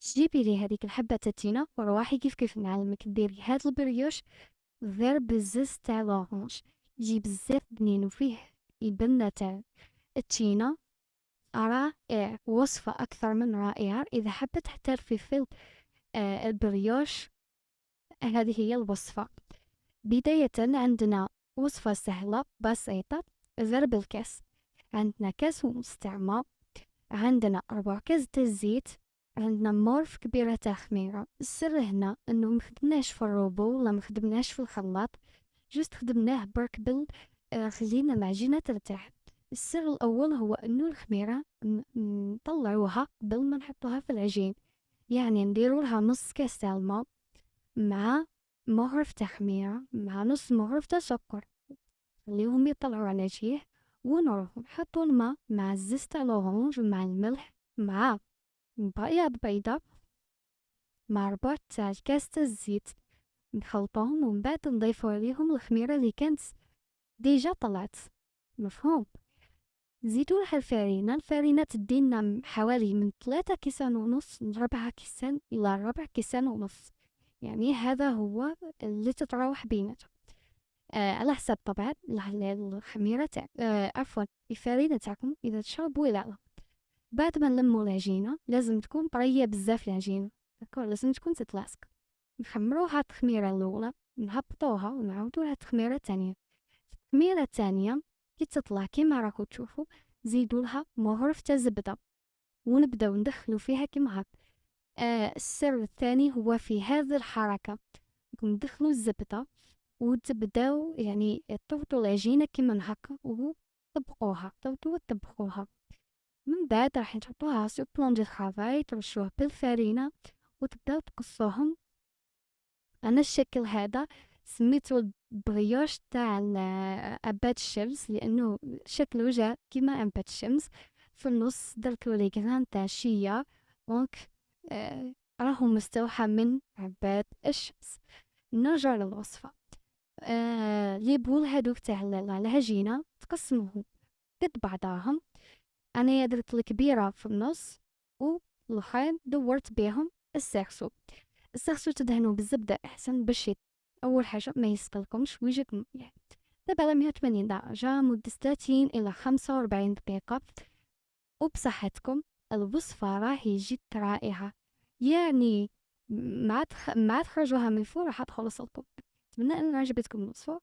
جيبي لي هذيك الحبة التينة ورواحي كيف نعلمك ديري هاد البريوش غير بالزز تاع لورانج. يجي بزاف بنين وفيه البنة تاع التينة. رائع، وصفة أكثر من رائعة. إذا حابة تحترفي في البريوش، هذه هي الوصفة. بداية عندنا وصفة سهلة بسيطة. ضرب الكاس. عندنا كاس ومستعمى، عندنا 4 كاس تاع الزيت، عندنا مورف كبيرة تاع خميرة. السر هنا انه مخدمناش في الروبو ولا مخدمناش في الخلاط، جوست خدمناه برك خلينا العجينة ترتاح. السر الاول هو انه الخميرة نطلعوها قبل ما نحطوها في العجين، يعني نديرو لها نص كاس تاع الماء مع مغرف تاع خميرة مع نص مغرف تاع سكر، خليهم يطلعوا على جيه، ونروحو نحطو الماء مع الزيت تاع لورانج مع الملح مع بياض بيضة مع ربع تاع الكاس تاع الزيت، نخلطوهم ومن بعد نضيفو عليهم الخميرة اللي كانت ديجا طلعت. مفهوم؟ نزيدو لها الفرينة تدينا حوالي من 3 كيسان ونص ل 4 كيسان إلى 4 كيسان ونص، يعني هذا هو اللي تتراوح بيناتهم. على حسب طبعا الخميرة تاع عفوا الفرينة تاعكم إذا تشربوا ولا لا. بعد ما نلمو العجينة لازم تكون طرية بزاف العجينة، داكور، لازم تكون تتلاصق. نخمروها التخميرة الأولى، نهبطوها ونعاودولها التخميرة التانية. التخميرة التانية كي تطلع كيما راكو تشوفو، زيدولها مغرف تاع زبدة ونبداو ندخلو فيها كيما هاك. السر الثاني هو في هذه الحركة، ندخلو الزبدة وتبداو يعني تضغطوا العجينة كيما هكا وطبقوها، تضغطوا وتطبقوها. من بعد راح تحطوها سو بلون دو طرافاي، ترشوه بالفرينة وتبداو تقصوهم. انا الشكل هذا سميتو البريوش تاع عباد الشمس، لانه شكله جا كيما عباد الشمس. في النص درتو لي غران تاع شيا، دونك راهو مستوحى من عباد الشمس. نرجع للوصفة. اليبول هادوك تاع العجينة تقسموهم قد بعضاهم. أنا درت الكبيرة في النص والأخرين دورت بيهم الساكسو. الساكسو تدهنو بالزبدة أحسن باش أول حاجة ما يسقلكمش ويجيك يعني. دابا على 180 درجة مدة 30 إلى 45 دقيقة. وبصحتكم. الوصفة راهي جد رائعة، يعني مع تخرجوها من الفرن راح تخلص لكم. أتمنى أن عجبتكم الوصفة.